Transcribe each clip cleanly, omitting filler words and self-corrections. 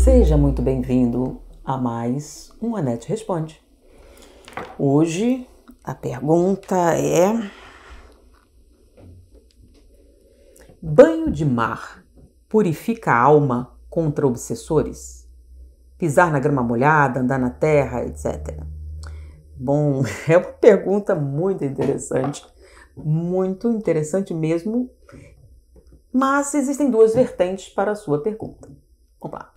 Seja muito bem-vindo a mais um Anete Responde. Hoje a pergunta é: banho de mar purifica a alma contra obsessores? Pisar na grama molhada, andar na terra, etc. Bom, é uma pergunta muito interessante mesmo, mas existem duas vertentes para a sua pergunta. Vamos lá.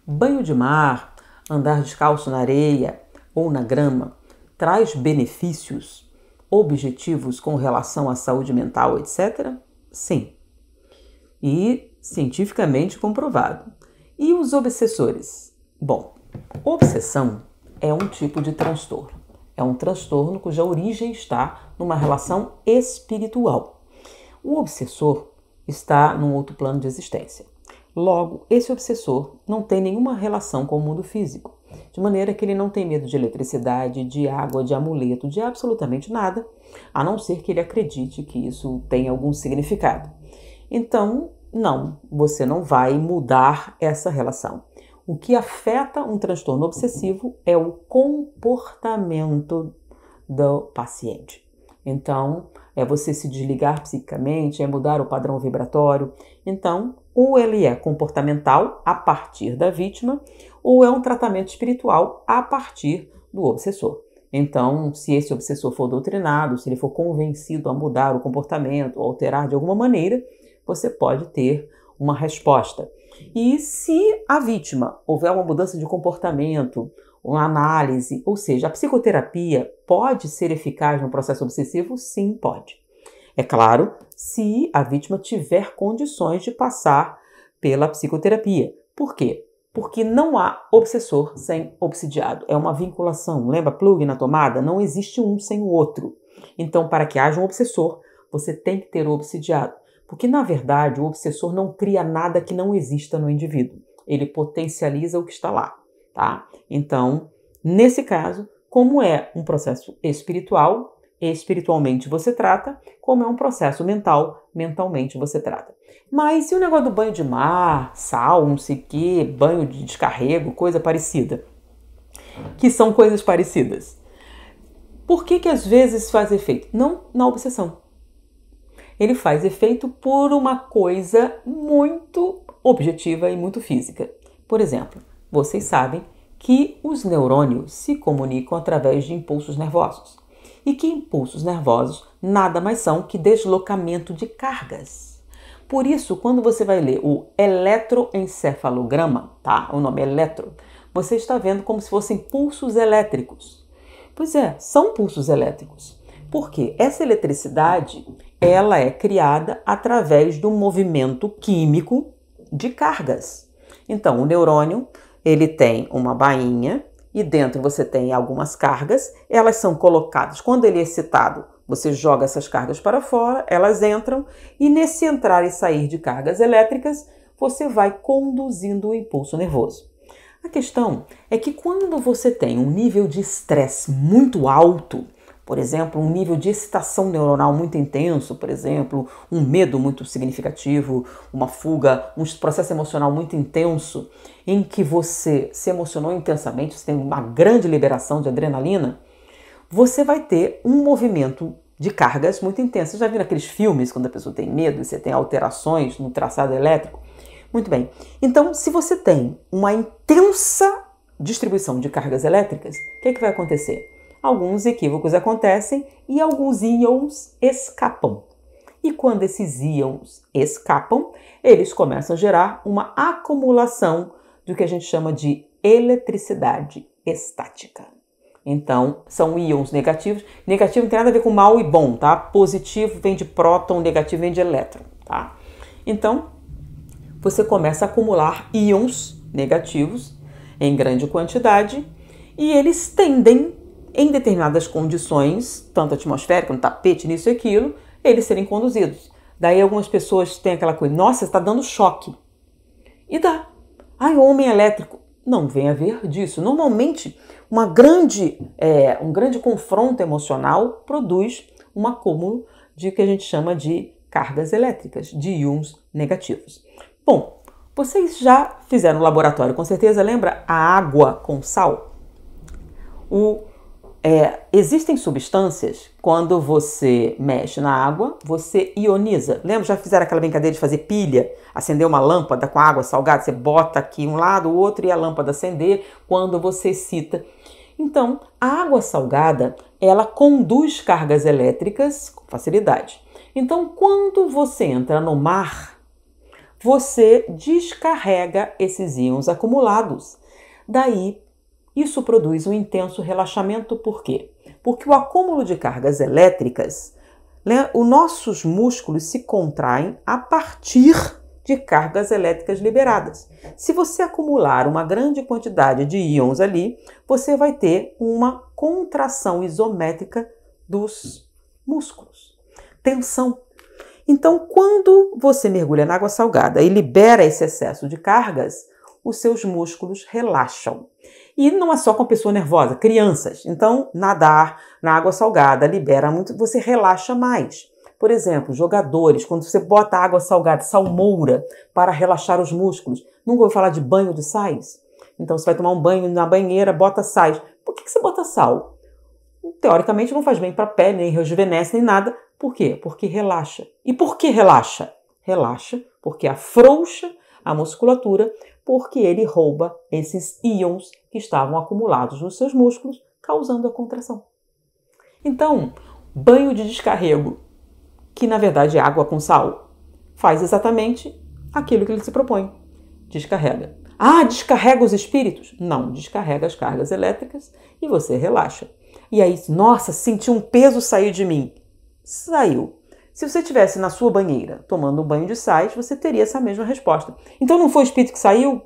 Banho de mar, andar descalço na areia ou na grama, traz benefícios objetivos com relação à saúde mental, etc? Sim. E cientificamente comprovado. E os obsessores? Bom, obsessão é um tipo de transtorno. É um transtorno cuja origem está numa relação espiritual. O obsessor está num outro plano de existência. Logo, esse obsessor não tem nenhuma relação com o mundo físico, de maneira que ele não tem medo de eletricidade, de água, de amuleto, de absolutamente nada, a não ser que ele acredite que isso tem algum significado. Então, não, você não vai mudar essa relação. O que afeta um transtorno obsessivo é o comportamento do paciente. Então, é você se desligar psiquicamente, é mudar o padrão vibratório. Então, ou ele é comportamental a partir da vítima, ou é um tratamento espiritual a partir do obsessor. Então, se esse obsessor for doutrinado, se ele for convencido a mudar o comportamento, ou alterar de alguma maneira, você pode ter uma resposta. E se a vítima houver uma mudança de comportamento, uma análise, ou seja, a psicoterapia pode ser eficaz no processo obsessivo? Sim, pode. É claro, se a vítima tiver condições de passar pela psicoterapia. Por quê? Porque não há obsessor sem obsidiado. É uma vinculação. Lembra plug na tomada? Não existe um sem o outro. Então, para que haja um obsessor, você tem que ter o obsidiado. Porque, na verdade, o obsessor não cria nada que não exista no indivíduo. Ele potencializa o que está lá, tá? Então, nesse caso, como é um processo espiritual, espiritualmente você trata, como é um processo mental, mentalmente você trata. Mas e o negócio do banho de mar, sal, não sei o quê, banho de descarrego, coisa parecida? Que são coisas parecidas. Por que às vezes faz efeito? Não na obsessão. Ele faz efeito por uma coisa muito objetiva e muito física. Por exemplo, vocês sabem que os neurônios se comunicam através de impulsos nervosos. E que impulsos nervosos nada mais são que deslocamento de cargas. Por isso, quando você vai ler o eletroencefalograma, tá? O nome é eletro, você está vendo como se fossem pulsos elétricos. Pois é, são pulsos elétricos. Porque essa eletricidade, ela é criada através do movimento químico de cargas. Então, o neurônio, ele tem uma bainha e dentro você tem algumas cargas, elas são colocadas. Quando ele é excitado, você joga essas cargas para fora, elas entram e nesse entrar e sair de cargas elétricas, você vai conduzindo o impulso nervoso. A questão é que quando você tem um nível de estresse muito alto, por exemplo, um nível de excitação neuronal muito intenso, por exemplo, um medo muito significativo, uma fuga, um processo emocional muito intenso, em que você se emocionou intensamente, você tem uma grande liberação de adrenalina, você vai ter um movimento de cargas muito intenso. Você já viu naqueles filmes quando a pessoa tem medo e você tem alterações no traçado elétrico? Muito bem. Então, se você tem uma intensa distribuição de cargas elétricas, o que vai acontecer? Alguns equívocos acontecem e alguns íons escapam. E quando esses íons escapam, eles começam a gerar uma acumulação do que a gente chama de eletricidade estática. Então, são íons negativos. Negativo não tem nada a ver com mal e bom, tá? Positivo vem de próton, negativo vem de elétron, tá? Então, você começa a acumular íons negativos em grande quantidade e eles tendem, em determinadas condições, tanto atmosférica, no tapete, nisso e aquilo, eles serem conduzidos. Daí algumas pessoas têm aquela coisa, nossa, está dando choque. E dá. Ai, homem elétrico. Não vem a ver disso. Normalmente, um grande confronto emocional produz um acúmulo de que a gente chama de cargas elétricas, de íons negativos. Bom, Vocês já fizeram no laboratório, com certeza, lembra a água com sal? Existem substâncias, quando você mexe na água, você ioniza. Lembra? Já fizeram aquela brincadeira de fazer pilha? Acender uma lâmpada com água salgada? Você bota aqui um lado, o outro e a lâmpada acender quando você excita. Então, a água salgada, ela conduz cargas elétricas com facilidade. Então, quando você entra no mar, você descarrega esses íons acumulados. Daí, isso produz um intenso relaxamento. Por quê? Porque o acúmulo de cargas elétricas, os nossos músculos se contraem a partir de cargas elétricas liberadas. Se você acumular uma grande quantidade de íons ali, você vai ter uma contração isométrica dos músculos. Tensão. Então, quando você mergulha na água salgada e libera esse excesso de cargas, os seus músculos relaxam. E não é só com a pessoa nervosa, crianças. Então, nadar na água salgada libera muito, você relaxa mais. Por exemplo, jogadores, quando você bota água salgada, salmoura, para relaxar os músculos. Nunca ouviu falar de banho de sais? Então, você vai tomar um banho na banheira, bota sais. Por que você bota sal? Teoricamente, não faz bem para a pele, nem rejuvenesce, nem nada. Por quê? Porque relaxa. E por que relaxa? Relaxa porque afrouxa a musculatura, porque ele rouba esses íons que estavam acumulados nos seus músculos, causando a contração. Então, banho de descarrego, que na verdade é água com sal, faz exatamente aquilo que ele se propõe. Descarrega. Ah, descarrega os espíritos? Não, descarrega as cargas elétricas e você relaxa. E aí, nossa, senti um peso sair de mim. Saiu. Se você estivesse na sua banheira tomando um banho de sais, você teria essa mesma resposta. Então não foi o espírito que saiu?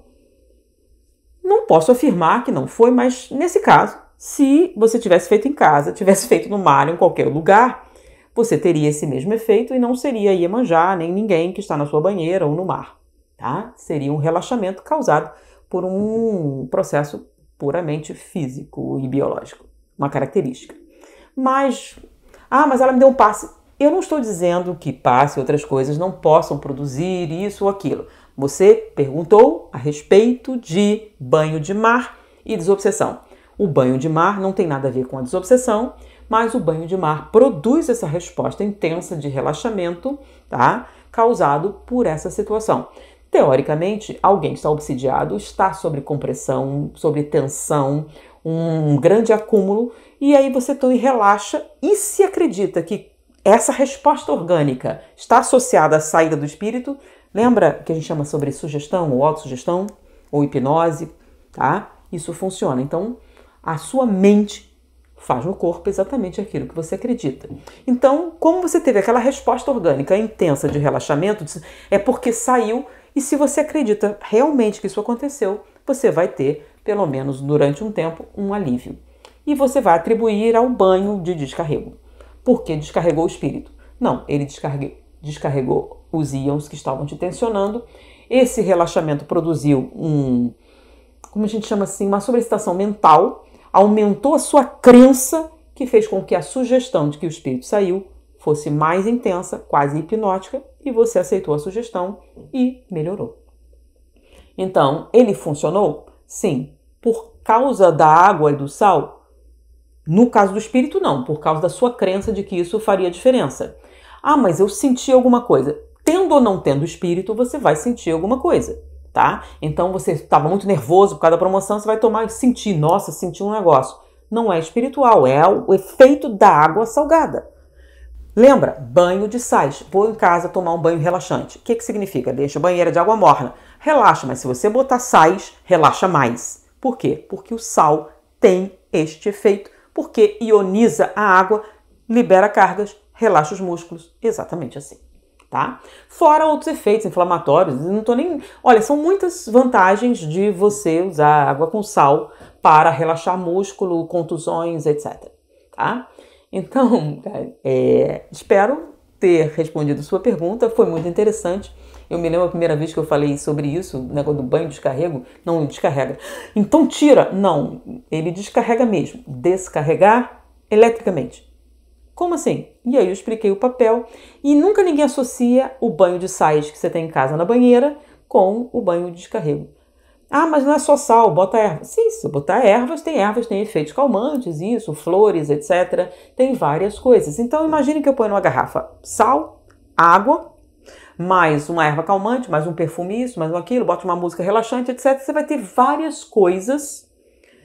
Não posso afirmar que não foi, mas nesse caso, se você tivesse feito em casa, tivesse feito no mar, em qualquer lugar, você teria esse mesmo efeito e não seria Iemanjá, nem ninguém que está na sua banheira ou no mar. Tá? Seria um relaxamento causado por um processo puramente físico e biológico, uma característica. Mas ela me deu um passe. Eu não estou dizendo que passe e outras coisas não possam produzir isso ou aquilo. Você perguntou a respeito de banho de mar e desobsessão. O banho de mar não tem nada a ver com a desobsessão, mas o banho de mar produz essa resposta intensa de relaxamento, tá? Causado por essa situação. Teoricamente, alguém que está obsidiado está sob compressão, sob tensão, um grande acúmulo, e aí você relaxa e se acredita que essa resposta orgânica está associada à saída do espírito. Lembra que a gente chama sobre sugestão ou autossugestão ou hipnose, tá? Isso funciona. Então, a sua mente faz no corpo exatamente aquilo que você acredita. Então, como você teve aquela resposta orgânica intensa de relaxamento, é porque saiu, e se você acredita realmente que isso aconteceu, você vai ter, pelo menos durante um tempo, um alívio. E você vai atribuir ao banho de descarrego. Porque descarregou o espírito. Não, ele descarregou os íons que estavam te tensionando. Esse relaxamento produziu como a gente chama assim, uma sobreexcitação mental, aumentou a sua crença, que fez com que a sugestão de que o espírito saiu fosse mais intensa, quase hipnótica, e você aceitou a sugestão e melhorou. Então, ele funcionou? Sim. Por causa da água e do sal? No caso do espírito, não, por causa da sua crença de que isso faria diferença. Ah, mas eu senti alguma coisa. Tendo ou não tendo espírito, você vai sentir alguma coisa, tá? Então você estava muito nervoso por causa da promoção, você vai tomar e sentir, nossa, senti um negócio. Não é espiritual, é o efeito da água salgada. Lembra? Banho de sais. Vou em casa tomar um banho relaxante. O que significa? Deixa a banheira de água morna. Relaxa, mas se você botar sais, relaxa mais. Por quê? Porque o sal tem este efeito. Porque ioniza a água, libera cargas, relaxa os músculos, exatamente assim, tá? Fora outros efeitos inflamatórios, não tô nem... Olha, são muitas vantagens de você usar água com sal para relaxar músculo, contusões, etc, tá? Então, espero ter respondido sua pergunta, foi muito interessante. Eu me lembro a primeira vez que eu falei sobre isso, o negócio do banho de descarrego. Não, ele descarrega. Então tira. Não, ele descarrega mesmo. Descarregar eletricamente. Como assim? E aí eu expliquei o papel. E nunca ninguém associa o banho de sais que você tem em casa na banheira com o banho de descarrego. Ah, mas não é só sal, bota erva. Sim, se botar ervas, tem efeitos calmantes, isso, flores, etc. Tem várias coisas. Então, imagine que eu ponho numa garrafa sal, água, mais uma erva calmante, mais um perfume isso, mais um aquilo, boto uma música relaxante, etc. Você vai ter várias coisas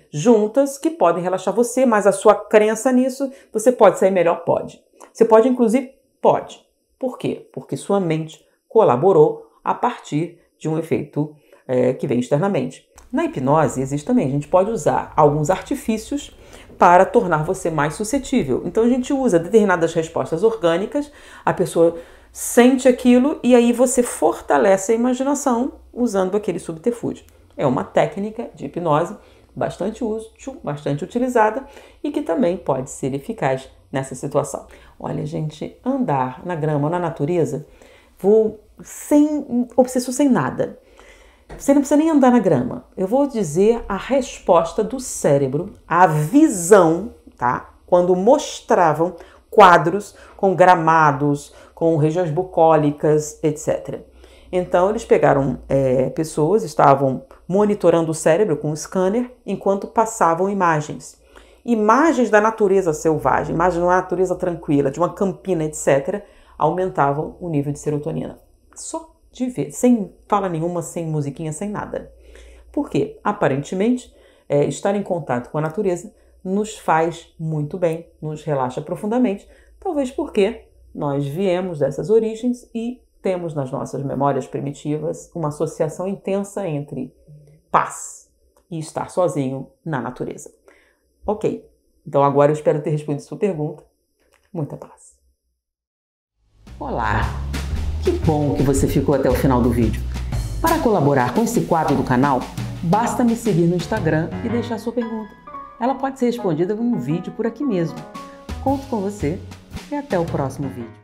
juntas que podem relaxar você, mas a sua crença nisso, você pode sair melhor? Pode. Você pode, inclusive, pode. Por quê? Porque sua mente colaborou a partir de um efeito que vem externamente. Na hipnose existe também, a gente pode usar alguns artifícios para tornar você mais suscetível. Então a gente usa determinadas respostas orgânicas, a pessoa sente aquilo e aí você fortalece a imaginação usando aquele subterfúgio. É uma técnica de hipnose bastante útil, bastante utilizada e que também pode ser eficaz nessa situação. Olha, gente, andar na grama ou na natureza, vou sem obsessão, sem nada. Você não precisa nem andar na grama. Eu vou dizer a resposta do cérebro, a visão, tá? Quando mostravam quadros com gramados, com regiões bucólicas, etc. Então, eles pegaram pessoas, estavam monitorando o cérebro com um scanner, enquanto passavam imagens. Imagens da natureza selvagem, imagens de uma natureza tranquila, de uma campina, etc., aumentavam o nível de serotonina. Só de ver, sem fala nenhuma, sem musiquinha, sem nada. Por quê? Aparentemente, estar em contato com a natureza nos faz muito bem, nos relaxa profundamente, talvez porque nós viemos dessas origens e temos nas nossas memórias primitivas uma associação intensa entre paz e estar sozinho na natureza. Ok, então agora eu espero ter respondido sua pergunta. Muita paz. Olá! Que bom que você ficou até o final do vídeo. Para colaborar com esse quadro do canal, basta me seguir no Instagram e deixar sua pergunta. Ela pode ser respondida em um vídeo por aqui mesmo. Conto com você e até o próximo vídeo.